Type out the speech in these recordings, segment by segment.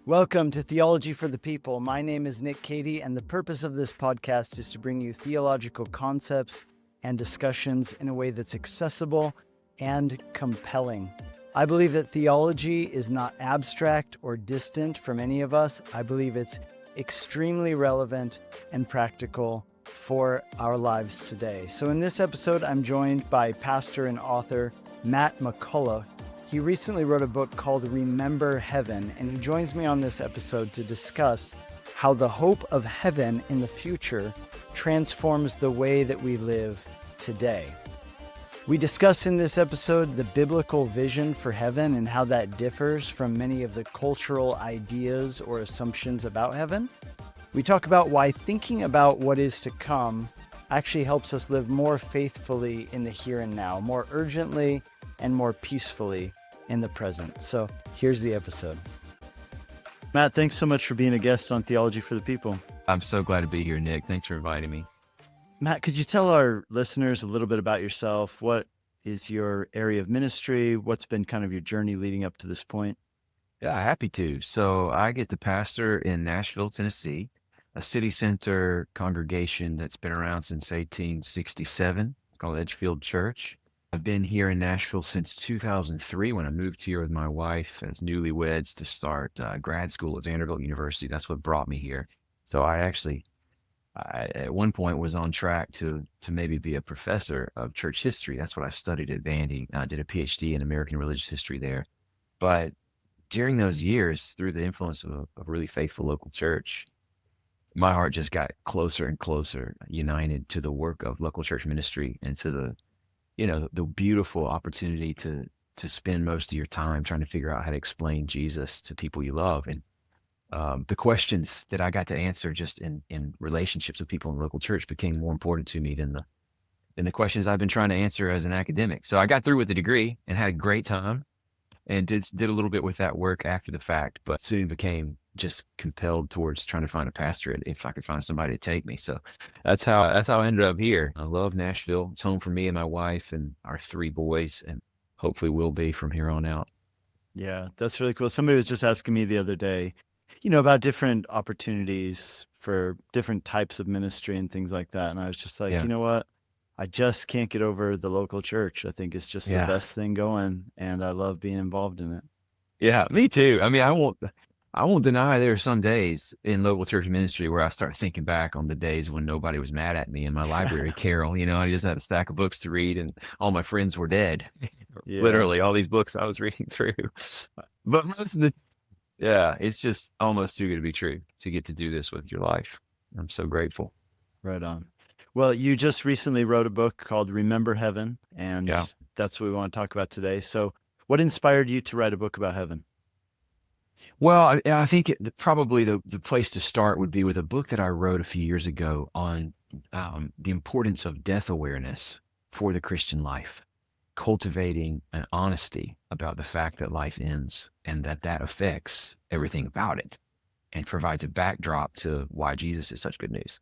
Welcome to Theology for the People. My name is Nick Cady, and the purpose of this podcast is to bring you theological concepts and discussions in a way that's accessible and compelling. I believe that theology is not abstract or distant from any of us. I believe it's extremely relevant and practical for our lives today. So in this episode, I'm joined by pastor and author Matt McCullough. He recently wrote a book called Remember Heaven, and he joins me on this episode to discuss how the hope of heaven in the future transforms the way that we live today. We discuss in this episode the biblical vision for heaven and how that differs from many of the cultural ideas or assumptions about heaven. We talk about why thinking about what is to come actually helps us live more faithfully in the here and now, more urgently and more peacefully in the present. So here's the episode. Matt, thanks so much for being a guest on Theology for the People. I'm so glad to be here, Nick. Thanks for inviting me. Matt, could you tell our listeners a little bit about yourself? What is your area of ministry? What's been kind of your journey leading up to this point? Yeah, happy to. So I get to pastor in Nashville, Tennessee, a city center congregation that's been around since 1867 called Edgefield Church. I've been here in Nashville since 2003 when I moved here with my wife as newlyweds to start grad school at Vanderbilt University. That's what brought me here. So I at one point was on track to maybe be a professor of church history. That's what I studied at Vandy. I did a PhD in American religious history there. But during those years, through the influence of a really faithful local church, my heart just got closer and closer, united to the work of local church ministry and to the beautiful opportunity to spend most of your time trying to figure out how to explain Jesus to people you love. And the questions that I got to answer just in relationships with people in the local church became more important to me than the questions I've been trying to answer as an academic. So I got through with the degree and had a great time and did a little bit with that work after the fact, but soon became just compelled towards trying to find a pastorate if I could find somebody to take me. So that's how I ended up here. I love Nashville. It's home for me and my wife and our 3 boys, and hopefully will be from here on out. Yeah, that's really cool. Somebody was just asking me the other day, about different opportunities for different types of ministry and things like that. And I was just like, Yeah. you know what? I just can't get over the local church. I think it's just the best thing going, and I love being involved in it. Yeah, me too. I mean, I won't deny there are some days in local church ministry where I start thinking back on the days when nobody was mad at me in my library, Carol. I just had a stack of books to read and all my friends were dead. Yeah. Literally all these books I was reading through. But it's just almost too good to be true to get to do this with your life. I'm so grateful. Right on. Well, you just recently wrote a book called Remember Heaven, and that's what we want to talk about today. So what inspired you to write a book about heaven? Well, I think probably the place to start would be with a book that I wrote a few years ago on the importance of death awareness for the Christian life, cultivating an honesty about the fact that life ends and that affects everything about it and provides a backdrop to why Jesus is such good news.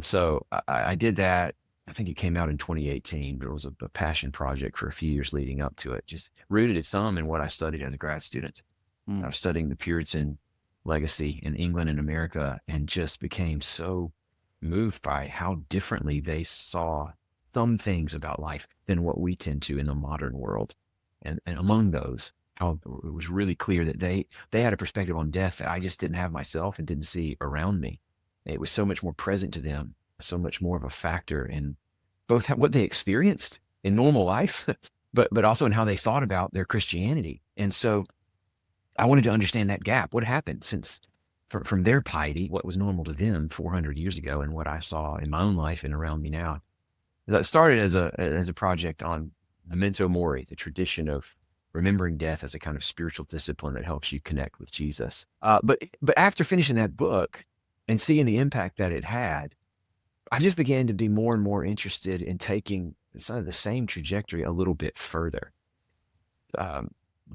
So I did that. I think it came out in 2018, but it was a passion project for a few years leading up to it, just rooted some in what I studied as a grad student. I was studying the Puritan legacy in England and America and just became so moved by how differently they saw some things about life than what we tend to in the modern world. And among those, how it was really clear that they had a perspective on death that I just didn't have myself and didn't see around me. It was so much more present to them, so much more of a factor in both what they experienced in normal life, but also in how they thought about their Christianity. And so I wanted to understand that gap. What happened since from their piety, what was normal to them 400 years ago, and what I saw in my own life and around me now. That started as a project on memento mori, the tradition of remembering death as a kind of spiritual discipline that helps you connect with Jesus. But after finishing that book and seeing the impact that it had, I just began to be more and more interested in taking some of the same trajectory a little bit further.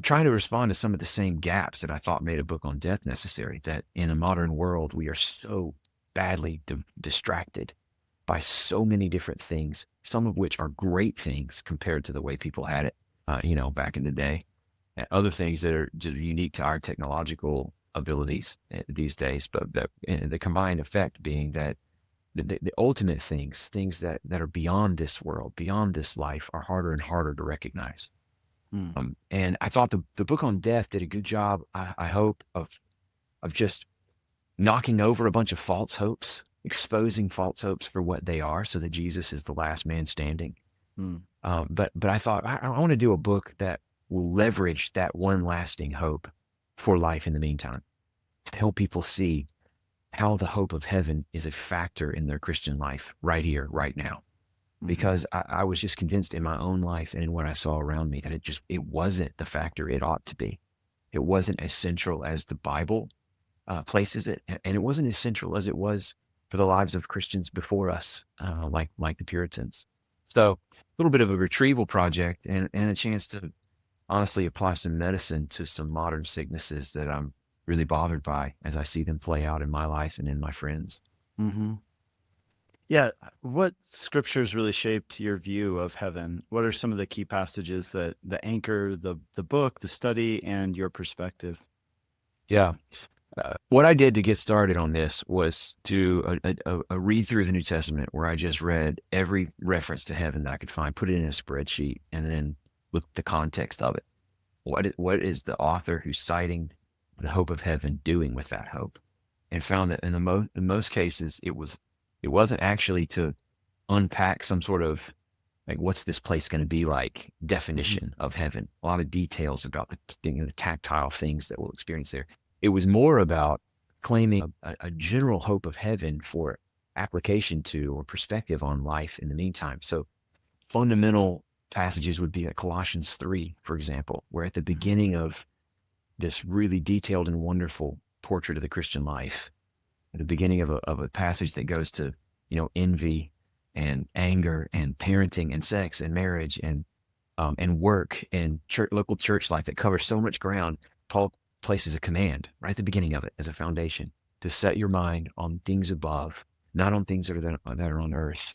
Trying to respond to some of the same gaps that I thought made a book on death necessary, that in a modern world, we are so badly distracted by so many different things, some of which are great things compared to the way people had it, back in the day. And other things that are just unique to our technological abilities these days, but the combined effect being that the ultimate things that are beyond this world, beyond this life, are harder and harder to recognize. And I thought the book on death did a good job, I hope, of just knocking over a bunch of false hopes, exposing false hopes for what they are, so that Jesus is the last man standing. But I thought I want to do a book that will leverage that one lasting hope for life in the meantime, to help people see how the hope of heaven is a factor in their Christian life right here, right now. Because I was just convinced in my own life and in what I saw around me that it wasn't the factor it ought to be. It wasn't as central as the Bible places it, and it wasn't as central as it was for the lives of Christians before us, like the Puritans. So a little bit of a retrieval project and a chance to honestly apply some medicine to some modern sicknesses that I'm really bothered by as I see them play out in my life and in my friends. Yeah. What scriptures really shaped your view of heaven? What are some of the key passages that anchor the book, the study, and your perspective? Yeah. What I did to get started on this was to a read through the New Testament, where I just read every reference to heaven that I could find, put it in a spreadsheet, and then look at the context of it. What is the author who's citing the hope of heaven doing with that hope? And found that in most cases, it wasn't actually to unpack some sort of, like, what's this place going to be like definition of heaven, a lot of details about the tactile things that we'll experience there. It was more about claiming a general hope of heaven for application to or perspective on life in the meantime. So fundamental passages would be like Colossians 3, for example, where at the beginning of this really detailed and wonderful portrait of the Christian life, at the beginning of a passage that goes to, envy and anger and parenting and sex and marriage and work and local church life, that covers so much ground, Paul places a command right at the beginning of it as a foundation to set your mind on things above, not on things that are on earth,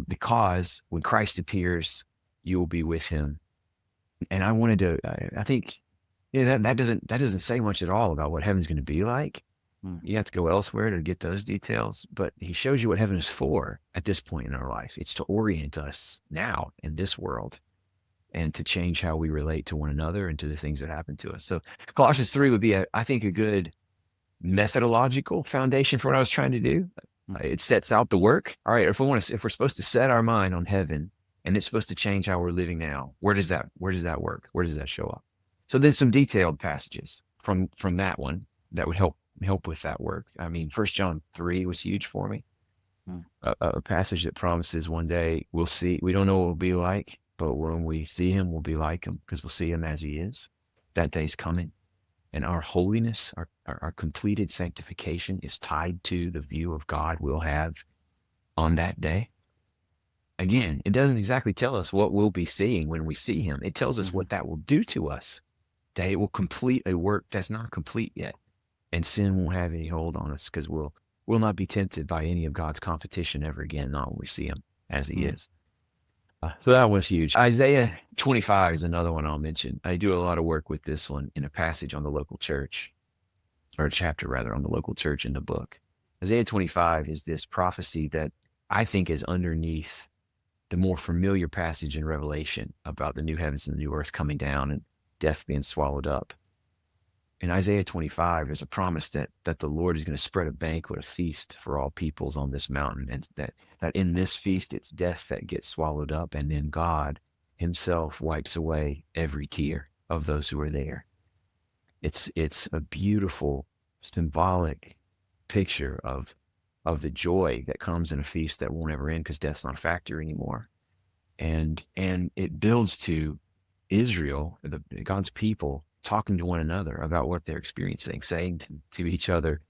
because when Christ appears, you will be with him. And I wanted to, I think, that doesn't say much at all about what heaven's going to be like. You have to go elsewhere to get those details, but he shows you what heaven is for at this point in our life. It's to orient us now in this world and to change how we relate to one another and to the things that happen to us. So Colossians 3 would be, I think, a good methodological foundation for what I was trying to do. It sets out the work. All right, if we're supposed to set our mind on heaven and it's supposed to change how we're living now, where does that work? Where does that show up? So there's some detailed passages from that one that would help with that work. I mean, 1 John 3 was huge for me. A passage that promises one day we'll see. We don't know what it'll be like, but when we see him, we'll be like him because we'll see him as he is. That day's coming. And our holiness, our completed sanctification is tied to the view of God we'll have on that day. Again, it doesn't exactly tell us what we'll be seeing when we see him. It tells us what that will do to us. That it will complete a work that's not complete yet. And sin won't have any hold on us because we'll not be tempted by any of God's competition ever again, not when we see him as he is. So that was huge. Isaiah 25 is another one I'll mention. I do a lot of work with this one in a passage on the local church, or a chapter rather, on the local church in the book. Isaiah 25 is this prophecy that I think is underneath the more familiar passage in Revelation about the new heavens and the new earth coming down and death being swallowed up. In Isaiah 25, there's a promise that the Lord is going to spread a banquet, a feast for all peoples on this mountain, and that in this feast, it's death that gets swallowed up, and then God himself wipes away every tear of those who are there. It's a beautiful, symbolic picture of the joy that comes in a feast that won't ever end because death's not a factor anymore. And it builds to Israel, God's people, talking to one another about what they're experiencing, saying to each other,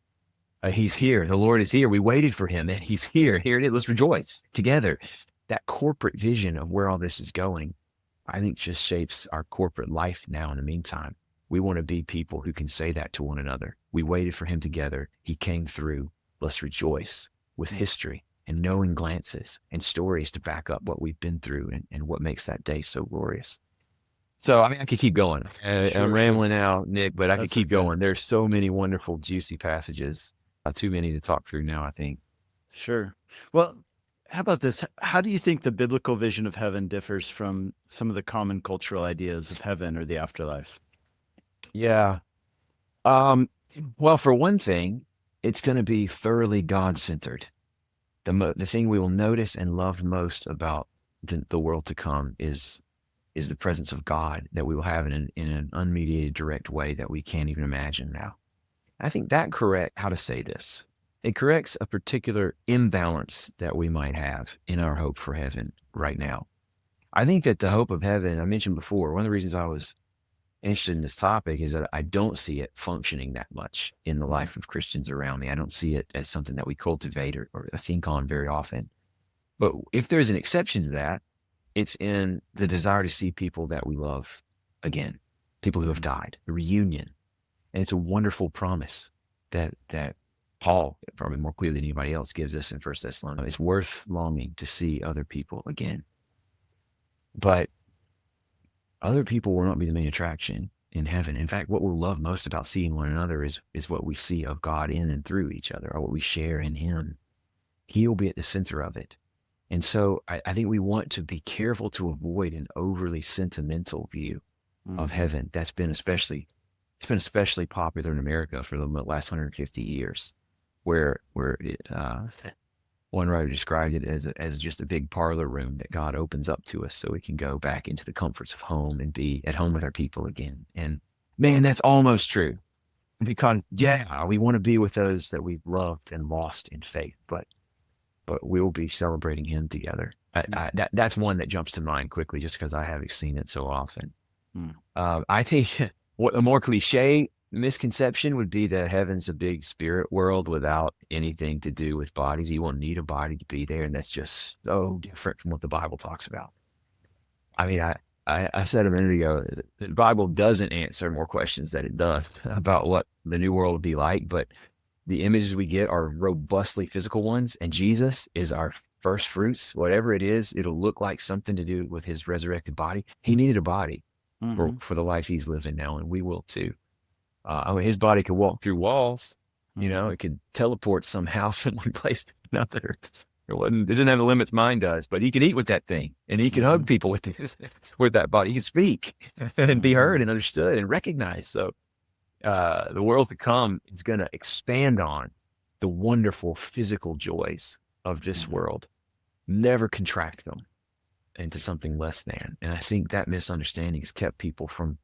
he's here. The Lord is here. We waited for him and he's here. Here it is. Let's rejoice together. That corporate vision of where all this is going, I think just shapes our corporate life now in the meantime. We want to be people who can say that to one another. We waited for him together. He came through. Let's rejoice with history and knowing glances and stories to back up what we've been through and what makes that day so glorious. So, I mean, I could keep going. I'm Sure, sure. rambling now, Nick, but I could That's keep okay. going. There's so many wonderful, juicy passages. Too many to talk through now, I think. Sure. Well, how about this? How do you think the biblical vision of heaven differs from some of the common cultural ideas of heaven or the afterlife? Yeah. Um, well, for one thing, it's going to be thoroughly God-centered. The thing we will notice and love most about the world to come is the presence of God that we will have in an unmediated, direct way that we can't even imagine now. I think that correct how to say this. It corrects a particular imbalance that we might have in our hope for heaven right now. I think that the hope of heaven, I mentioned before, one of the reasons I was interested in this topic is that I don't see it functioning that much in the Mhm. life of Christians around me. I don't see it as something that we cultivate or think on very often. But if there's an exception to that, it's in the desire to see people that we love again, people who have Mhm. died, the reunion. And it's a wonderful promise that Paul, probably more clearly than anybody else, gives us in First Thessalonians. It's worth longing to see other people again. But other people will not be the main attraction in heaven. In fact, what we'll love most about seeing one another is what we see of God in and through each other, or what we share in Him. He'll be at the center of it. And so I think we want to be careful to avoid an overly sentimental view of Mhm. heaven. It's been especially popular in America for the last 150 years, where one writer described it as just a big parlor room that God opens up to us so we can go back into the comforts of home and be at home with our people again. And man, that's almost true. Because yeah, we want to be with those that we've loved and lost in faith, but we will be celebrating Him together. That's one that jumps to mind quickly, just because I have seen it so often. Mhm. I think what a more cliche misconception would be that heaven's a big spirit world without anything to do with bodies. You won't need a body to be there, and that's just so different from what the Bible talks about. I mean, I said a minute ago, the Bible doesn't answer more questions than it does about what the new world would be like, but the images we get are robustly physical ones, and Jesus is our first fruits. Whatever it is, it'll look like something to do with His resurrected body. He needed a body Mhm. for the life He's living now, and we will too. I mean, His body could walk through walls. Mhm. It could teleport somehow from one place to another. It didn't have the limits mine does, but He could eat with that thing, and He could hug Mhm. people with it, with that body. He could speak and be heard Mhm. and understood and recognized. So the world to come is going to expand on the wonderful physical joys of this Mhm. world, never contract them into something less than. And I think that misunderstanding has kept people from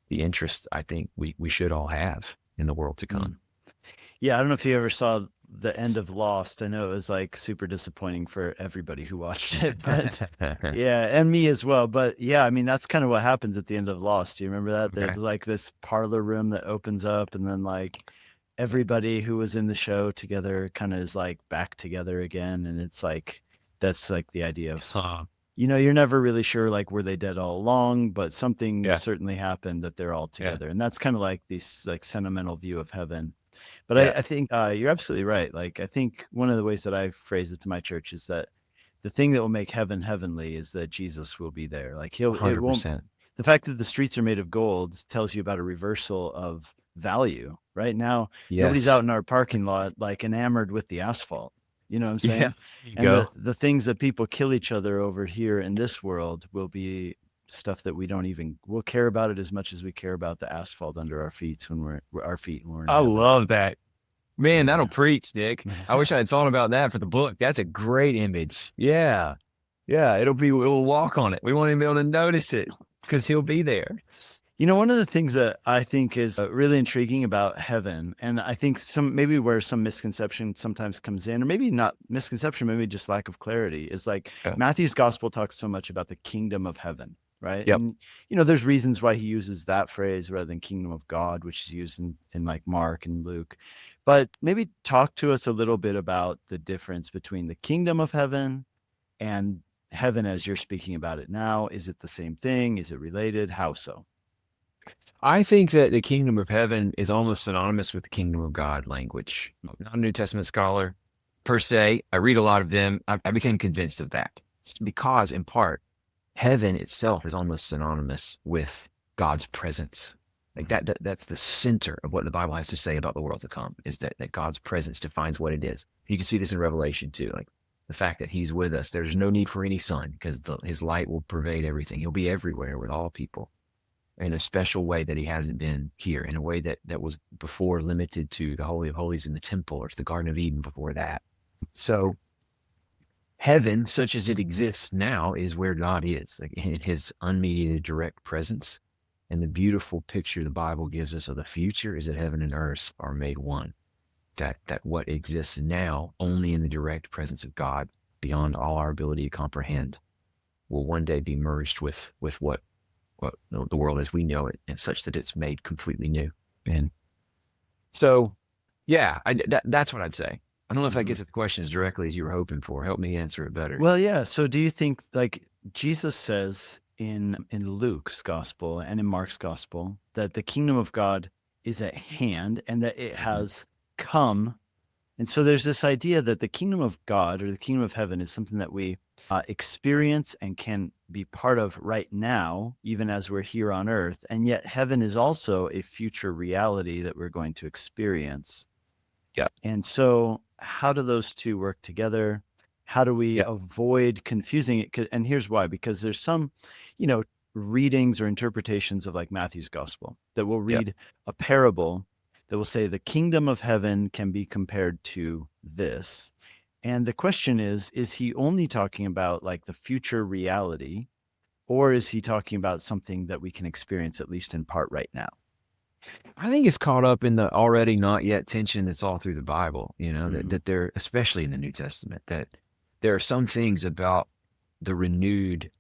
the interest I think we should all have in the world to come. Mhm. Yeah, I don't know if you ever saw the end of Lost. I know it was like super disappointing for everybody who watched it, but yeah, and me as well. But yeah, I mean, that's kind of what happens at the end of Lost. Do you remember that? There's Okay. like this parlor room that opens up, and then like everybody who was in the show together kind of is like back together again. And it's like, that's like the idea of, Uh, you're never really sure, like, were they dead all along, but something yeah. certainly happened that they're all Yeah. together. And that's kind of like this like sentimental view of heaven. But Yeah. I think you're absolutely right. Like, I think one of the ways that I phrase it to my church is that the thing that will make heaven heavenly is that Jesus will be there. Like, it won't, 100%. the fact that the streets are made of gold tells you about a reversal of value. Right now, nobody's out Yes. in our parking lot like enamored with the asphalt. You know what I'm Yeah. saying? There you And go. the things that people kill each other over here in this world will be stuff that we'll care about it as much as we care about the asphalt under our feet when we're in I heaven. love that. Man, that'll Yeah. preach, Nick. I wish I had thought about that for the book. That's a great image. Yeah. Yeah. We'll walk on it. We won't even be able to notice it because He'll be there. One of the things that I think is really intriguing about heaven, and I think maybe where some misconception sometimes comes in, or maybe not misconception, maybe just lack of clarity, is like Yeah. Matthew's gospel talks so much about the kingdom of heaven, right? Yep. And, there's reasons why he uses that phrase rather than kingdom of God, which is used in like Mark and Luke. But maybe talk to us a little bit about the difference between the kingdom of heaven and heaven as you're speaking about it now. Is it the same thing? Is it related? How so? I think that the kingdom of heaven is almost synonymous with the kingdom of God language. I'm not a New Testament scholar per se. I read a lot of them. I became convinced of that because, in part, heaven itself is almost synonymous with God's presence. Like that's the center of what the Bible has to say about the world to come, is that God's presence defines what it is. You can see this in Revelation too, like the fact that he's with us. There's no need for any sun because his light will pervade everything. He'll be everywhere with all people in a special way that he hasn't been here, in a way that was before limited to the Holy of Holies in the temple or to the Garden of Eden before that. So heaven, such as it exists now, is where God is, like in his unmediated direct presence. And the beautiful picture the Bible gives us of the future is that heaven and earth are made one. That what exists now, only in the direct presence of God, beyond all our ability to comprehend, will one day be merged with what the world as we know it, and such that it's made completely new. And so, yeah, that's what I'd say. I don't know if that gets at the question as directly as you were hoping for. Help me answer it better. Well, yeah. So do you think, like Jesus says in Luke's gospel and in Mark's gospel, that the kingdom of God is at hand and that it has come? And so there's this idea that the kingdom of God or the kingdom of heaven is something that we experience and can be part of right now, even as we're here on earth. And yet heaven is also a future reality that we're going to experience. Yeah. And so how do those two work together? How do we avoid confusing it? And here's why, because there's some, readings or interpretations of like Matthew's gospel that will read a parable that will say the kingdom of heaven can be compared to this. And the question is he only talking about like the future reality, or is he talking about something that we can experience at least in part right now? I think it's caught up in the already not yet tension that's all through the Bible, that there, especially in the New Testament, that there are some things about the renewed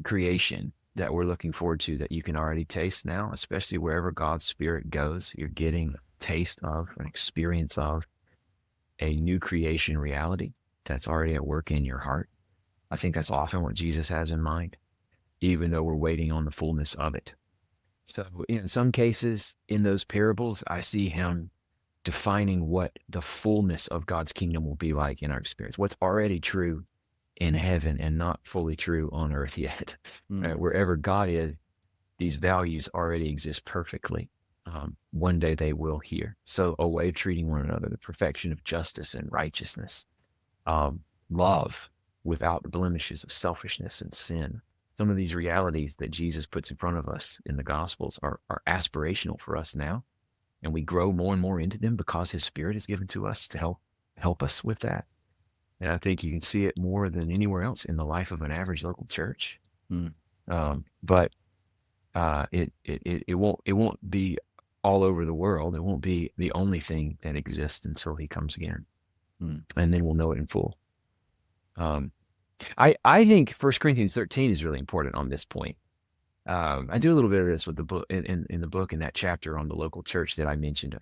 creation that we're looking forward to that you can already taste now, especially wherever God's Spirit goes. You're getting a taste of, an experience of a new creation reality that's already at work in your heart. I think that's often what Jesus has in mind, even though we're waiting on the fullness of it. So in some cases in those parables, I see him defining what the fullness of God's kingdom will be like in our experience, what's already true in heaven and not fully true on earth yet. Right? Wherever God is, these values already exist perfectly. One day they will here. So a way of treating one another, the perfection of justice and righteousness, love without the blemishes of selfishness and sin. Some of these realities that Jesus puts in front of us in the Gospels are aspirational for us now, and we grow more and more into them because his Spirit is given to us to help us with that. And I think you can see it more than anywhere else in the life of an average local church. But it won't be all over the world. It won't be the only thing that exists until he comes again, and then we'll know it in full. I think 1 Corinthians 13 is really important on this point. I do a little bit of this with the book in the book in that chapter on the local church that I mentioned.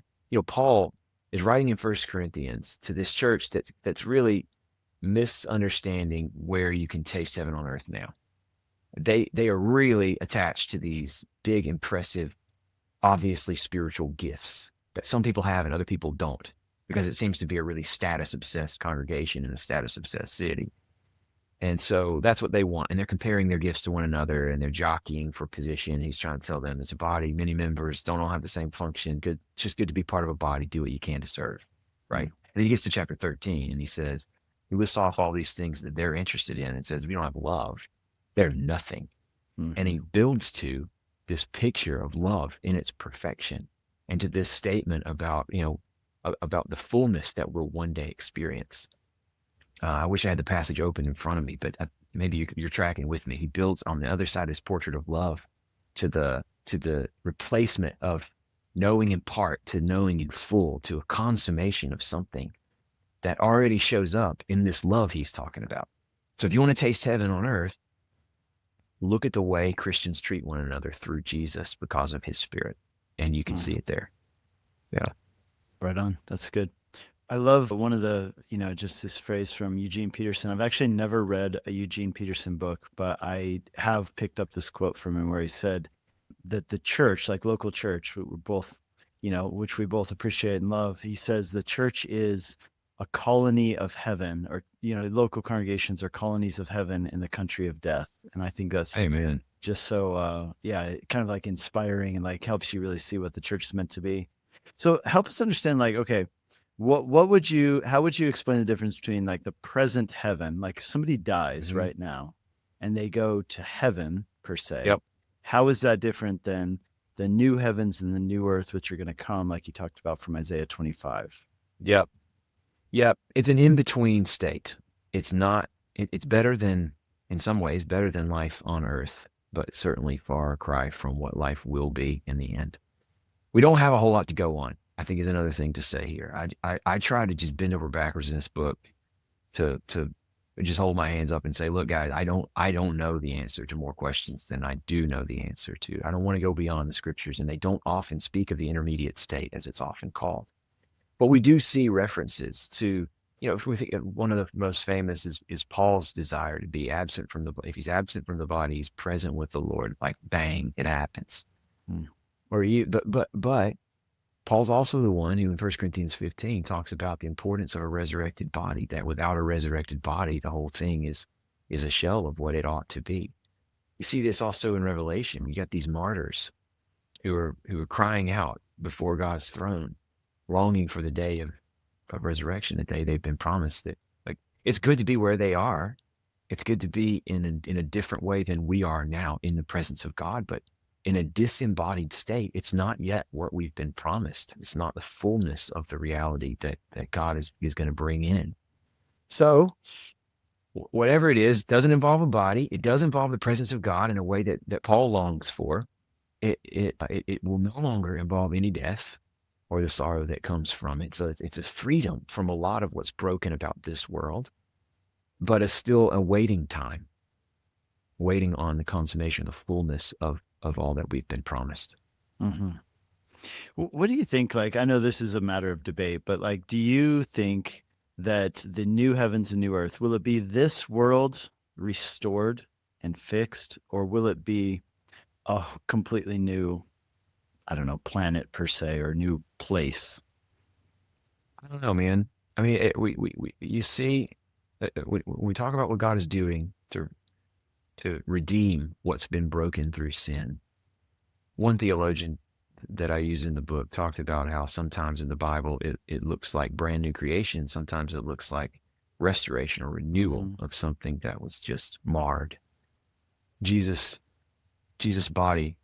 Paul is writing in 1 Corinthians to this church that's really misunderstanding where you can taste heaven on earth now. They are really attached to these big, impressive, obviously spiritual gifts that some people have and other people don't, because it seems to be a really status-obsessed congregation in a status-obsessed city. And so that's what they want. And they're comparing their gifts to one another and they're jockeying for position. He's trying to tell them it's a body, many members don't all have the same function. Good. It's just good to be part of a body. Do what you can to serve. Right. And then he gets to chapter 13 and he says, he lists off all these things that they're interested in and says, if you don't have love, they're nothing. And he builds to this picture of love in its perfection and to this statement about the fullness that we'll one day experience. I wish I had the passage open in front of me, but maybe you're tracking with me. He builds on the other side of his portrait of love to the replacement of knowing in part to knowing in full, to a consummation of something that already shows up in this love he's talking about. So if you want to taste heaven on earth, look at the way Christians treat one another through Jesus because of his Spirit, and you can see it there. Yeah. Right on. That's good. I love one of the, just this phrase from Eugene Peterson. I've actually never read a Eugene Peterson book, but I have picked up this quote from him where he said that the church, like local church, we're both, which we both appreciate and love. He says the church is a colony of heaven, or, local congregations are colonies of heaven in the country of death. And I think that's Amen. just so, kind of like inspiring, and like helps you really see what the church is meant to be. So help us understand, like, okay, how would you explain the difference between like the present heaven, like somebody dies Mhm. right now and they go to heaven per se. Yep. How is that different than the new heavens and the new earth, which are going to come, like you talked about from Isaiah 25? Yep. Yep. It's an in-between state. It's not, it's better than, in some ways, better than life on earth, but it's certainly far cry from what life will be in the end. We don't have a whole lot to go on, I think, is another thing to say here. I try to just bend over backwards in this book to just hold my hands up and say, look, guys, I don't know the answer to more questions than I do know the answer to. I don't want to go beyond the scriptures, and they don't often speak of the intermediate state, as it's often called. But we do see references to, if we think one of the most famous is Paul's desire to be absent from the, if he's absent from the body, he's present with the Lord. Like bang, it happens. Hmm. But Paul's also the one who in 1 Corinthians 15 talks about the importance of a resurrected body, that without a resurrected body, the whole thing is a shell of what it ought to be. You see this also in Revelation. You got these martyrs who are crying out before God's throne, longing for the day of resurrection, the day they've been promised. That, like, it's good to be where they are. It's good to be in a different way than we are now in the presence of God, but in a disembodied state, it's not yet what we've been promised. It's not the fullness of the reality that God is going to bring in. So whatever it is, doesn't involve a body. It does involve the presence of God in a way that Paul longs for. It will no longer involve any death or the sorrow that comes from it. So it's a freedom from a lot of what's broken about this world, but it's still a waiting time, waiting on the consummation, the fullness of all that we've been promised. Mm-hmm. What do you think? Like, I know this is a matter of debate, but like, do you think that the new heavens and new earth, will it be this world restored and fixed, or will it be a completely new, I don't know, planet per se, or new place? I don't know, man. I mean, you see, when we talk about what God is doing to redeem what's been broken through sin, one theologian that I use in the book talked about how sometimes in the Bible it looks like brand new creation. Sometimes it looks like restoration or renewal of something that was just marred. Jesus' body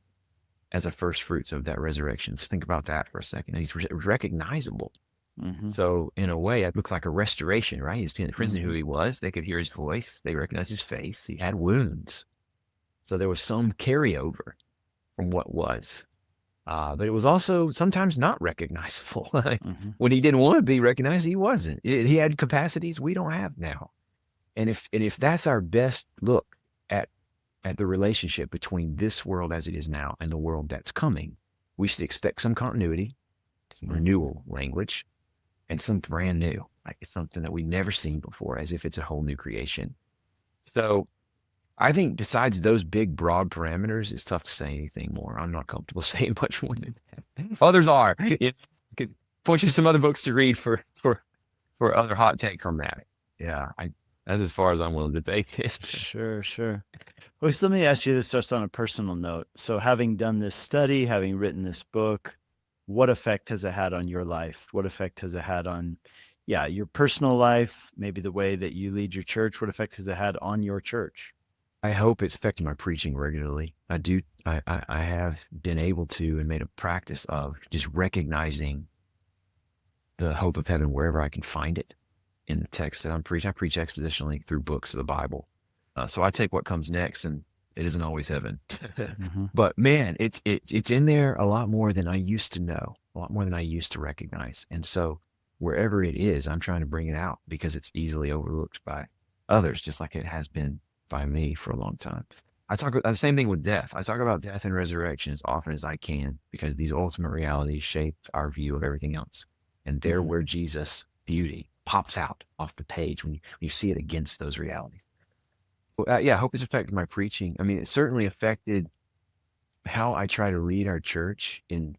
as a first fruits of that resurrection. Let's think about that for a second. He's recognizable. Mm-hmm. So in a way, it looked like a restoration, right? His friends knew who he was. They could hear his voice. They recognized his face. He had wounds. So there was some carryover from what was. But it was also sometimes not recognizable. When he didn't want to be recognized, he wasn't. He had capacities we don't have now. And if that's our best look at the relationship between this world as it is now and the world that's coming, we should expect some continuity, some renewal language, and something brand new. Like it's something that we've never seen before, as if it's a whole new creation. So I think besides those big, broad parameters, it's tough to say anything more. I'm not comfortable saying much more than that. Others are. I could point you to some other books to read for other hot takes on that. Yeah, that's as far as I'm willing to take this. Sure. Well, so let me ask you this just on a personal note. So having done this study, having written this book, what effect has it had on your life? What effect has it had on, your personal life, maybe the way that you lead your church? What effect has it had on your church? I hope it's affected my preaching regularly. I do. I have been able to and made a practice of just recognizing the hope of heaven wherever I can find it in the text that I'm preaching. I preach expositionally through books of the Bible. So I take what comes next, and it isn't always heaven. But man, it's in there a lot more than I used to know, a lot more than I used to recognize. And so wherever it is, I'm trying to bring it out because it's easily overlooked by others, just like it has been by me for a long time. I talk the same thing with death. I talk about death and resurrection as often as I can because these ultimate realities shape our view of everything else. And they're where Jesus' beauty pops out off the page when you see it against those realities. Well, I hope it's affected my preaching. I mean, it certainly affected how I try to lead our church in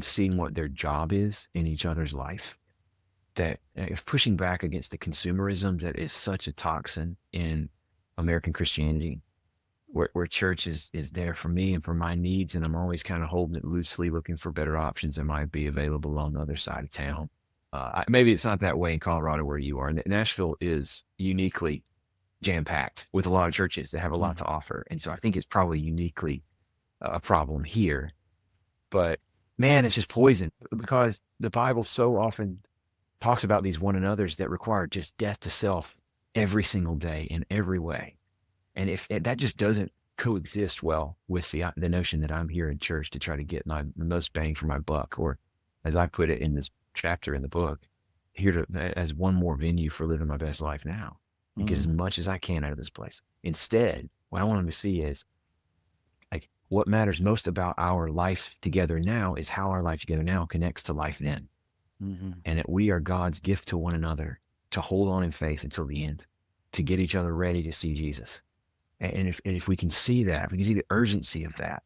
seeing what their job is in each other's life. that is pushing back against the consumerism that is such a toxin in American Christianity, where church is there for me and for my needs, and I'm always kind of holding it loosely, looking for better options that might be available on the other side of town. Maybe it's not that way in Colorado where you are. Nashville is uniquely jam-packed with a lot of churches that have a lot to offer. And so I think it's probably uniquely a problem here. But man, it's just poison, because the Bible so often talks about these one another's that require just death to self every single day in every way. And if that just doesn't coexist well with the notion that I'm here in church to try to get the most bang for my buck, or as I put it in this chapter in the book, here as one more venue for living my best life now, and get as much as I can out of this place. Instead, what I want them to see is, like, what matters most about our life together now is how our life together now connects to life then. And that we are God's gift to one another, to hold on in faith until the end, to get each other ready to see Jesus. And if we can see that, if we can see the urgency of that,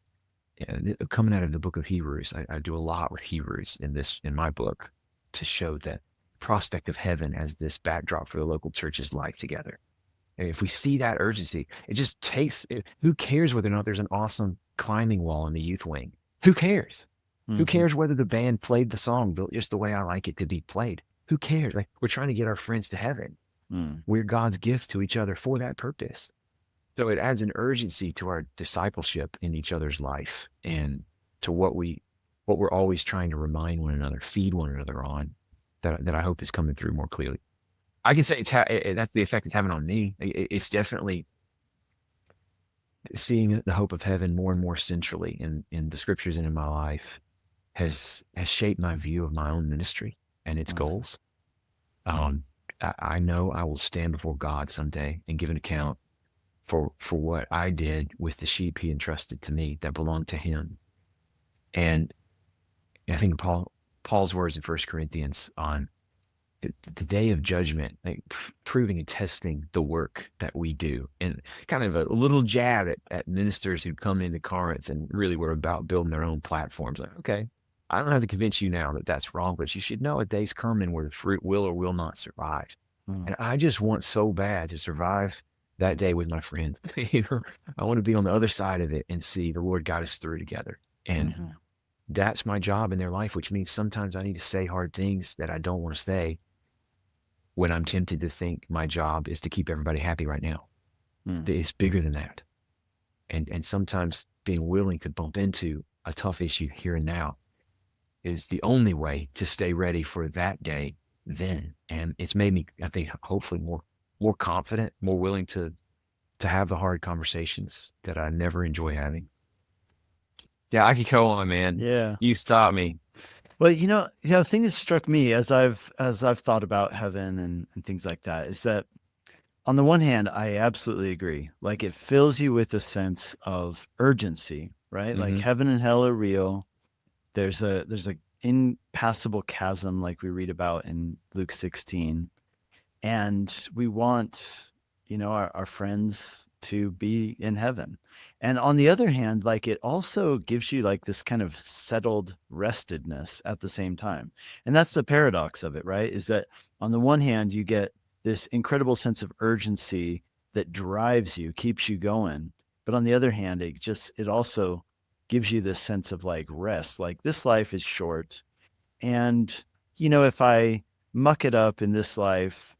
coming out of the book of Hebrews, I do a lot with Hebrews in my book, to show that prospect of heaven as this backdrop for the local church's life together. And if we see that urgency, it just takes, who cares whether or not there's an awesome climbing wall in the youth wing? Who cares? Who cares whether the band played the song just the way I like it to be played? Who cares? Like, we're trying to get our friends to heaven. We're God's gift to each other for that purpose. So it adds an urgency to our discipleship in each other's life, and to what we're always trying to remind one another, feed one another on, that I hope is coming through more clearly. I can say that's the effect it's having on me. It's definitely seeing the hope of heaven more and more centrally in the scriptures and in my life has shaped my view of my own ministry and its goals. I know I will stand before God someday and give an account for what I did with the sheep he entrusted to me that belonged to him. And I think Paul's words in 1 Corinthians on the day of judgment, like proving and testing the work that we do, and kind of a little jab at ministers who come into Corinth and really were about building their own platforms. Like, okay, I don't have to convince you now that that's wrong, but you should know a day's coming where the fruit will or will not survive. And I just want so bad to survive that day with my friends. I want to be on the other side of it and see the Lord guide us through together. And that's my job in their life, which means sometimes I need to say hard things that I don't want to say when I'm tempted to think my job is to keep everybody happy right now. It's bigger than that. And sometimes being willing to bump into a tough issue here and now is the only way to stay ready for that day then. And it's made me, I think, hopefully more confident, more willing to have the hard conversations that I never enjoy having. Yeah, I could go on, man. Yeah. You stop me. Well, the thing that struck me as I've thought about heaven and things like that is that, on the one hand, I absolutely agree. Like, it fills you with a sense of urgency, right? Like, heaven and hell are real. There's a impassable chasm, like we read about in Luke 16, and we want, our friends to be in heaven. And on the other hand, like, it also gives you like this kind of settled restedness at the same time. And that's the paradox of it, right? Is that on the one hand, you get this incredible sense of urgency that drives you, keeps you going. But on the other hand, it also gives you this sense of like rest. Like, this life is short. And, if I muck it up in this life,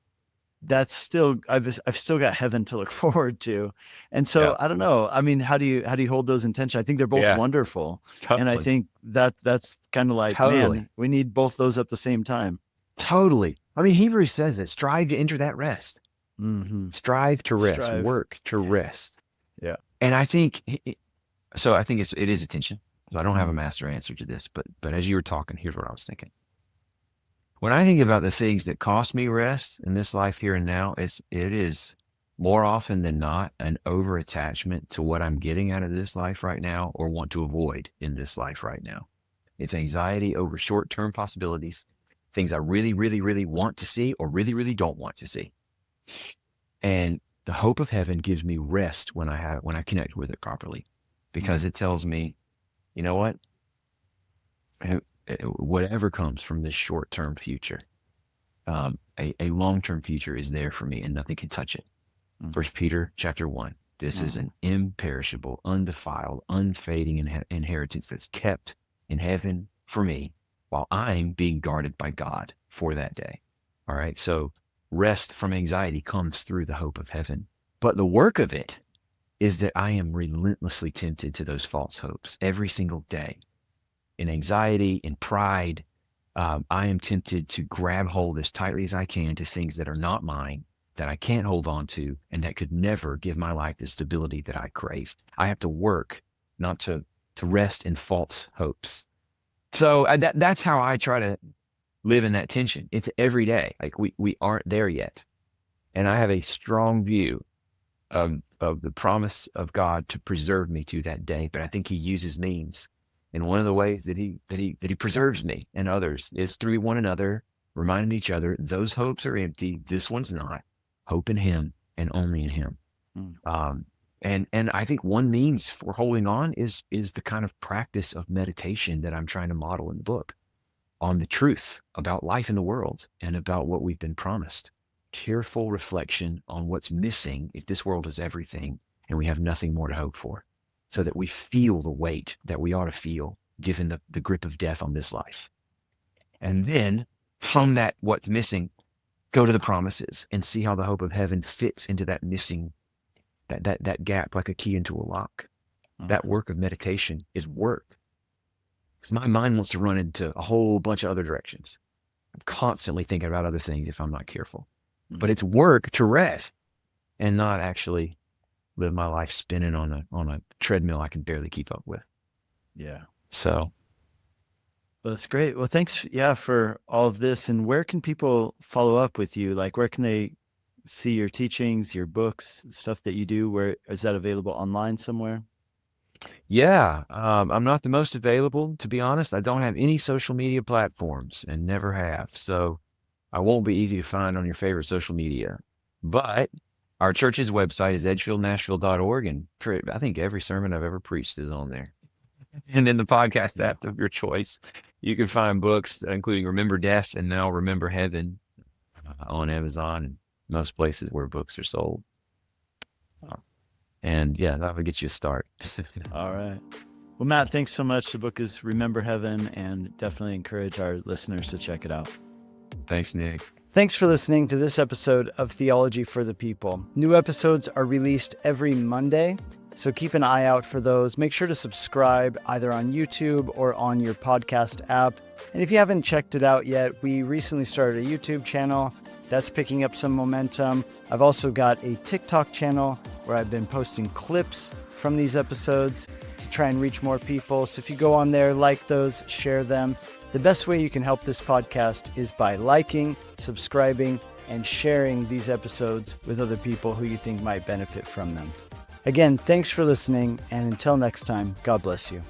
that's still, I've still got heaven to look forward to. And so I don't know. I mean, how do you hold those in tension? I think they're both wonderful. Totally. And I think that's kind of like, man, we need both those at the same time. Totally. I mean, Hebrews says it, strive to enter that rest. Strive to rest, work to rest. Yeah. And I think, it is a tension. So I don't have a master answer to this, but as you were talking, here's what I was thinking. When I think about the things that cost me rest in this life here and now, it is more often than not an over-attachment to what I'm getting out of this life right now or want to avoid in this life right now. It's anxiety over short-term possibilities, things I really, really, really want to see or really, really don't want to see. And the hope of heaven gives me rest when I connect with it properly, because it tells me, you know what? Whatever comes from this short-term future, a long-term future is there for me and nothing can touch it. Mm. 1 Peter chapter 1. This is an imperishable, undefiled, unfading inheritance that's kept in heaven for me while I'm being guarded by God for that day. All right. So rest from anxiety comes through the hope of heaven. But the work of it is that I am relentlessly tempted to those false hopes every single day. In anxiety, in pride, I am tempted to grab hold as tightly as I can to things that are not mine, that I can't hold on to, and that could never give my life the stability that I crave. I have to work not to rest in false hopes. So that's how I try to live in that tension. It's every day. Like we aren't there yet. And I have a strong view of the promise of God to preserve me to that day. But I think he uses means. And one of the ways that he preserves me and others is through one another, reminding each other, those hopes are empty. This one's not. Hope in him and only in him. And I think one means for holding on is the kind of practice of meditation that I'm trying to model in the book on the truth about life in the world and about what we've been promised. Careful reflection on what's missing if this world is everything and we have nothing more to hope for, so that we feel the weight that we ought to feel given the grip of death on this life. And then from that, what's missing, go to the promises and see how the hope of heaven fits into that missing, that gap like a key into a lock. That work of meditation is work. Because my mind wants to run into a whole bunch of other directions. I'm constantly thinking about other things if I'm not careful. But it's work to rest and not actually live my life spinning on a treadmill I can barely keep up with. Yeah. So. Well, that's great. Well, thanks, for all of this. And where can people follow up with you? Like, where can they see your teachings, your books, stuff that you do? Where is that available online somewhere? Yeah, I'm not the most available, to be honest. I don't have any social media platforms and never have. So I won't be easy to find on your favorite social media. But our church's website is edgefieldnashville.org. And I think every sermon I've ever preached is on there. And in the podcast app of your choice, you can find books, including Remember Death and now Remember Heaven, on Amazon and most places where books are sold. And yeah, that would get you a start. All right. Well, Matt, thanks so much. The book is Remember Heaven, and definitely encourage our listeners to check it out. Thanks, Nick. Thanks for listening to this episode of Theology for the People. New episodes are released every Monday, so keep an eye out for those. Make sure to subscribe either on YouTube or on your podcast app. And if you haven't checked it out yet, we recently started a YouTube channel that's picking up some momentum. I've also got a TikTok channel where I've been posting clips from these episodes to try and reach more people. So if you go on there, like those, share them. The best way you can help this podcast is by liking, subscribing, and sharing these episodes with other people who you think might benefit from them. Again, thanks for listening, and until next time, God bless you.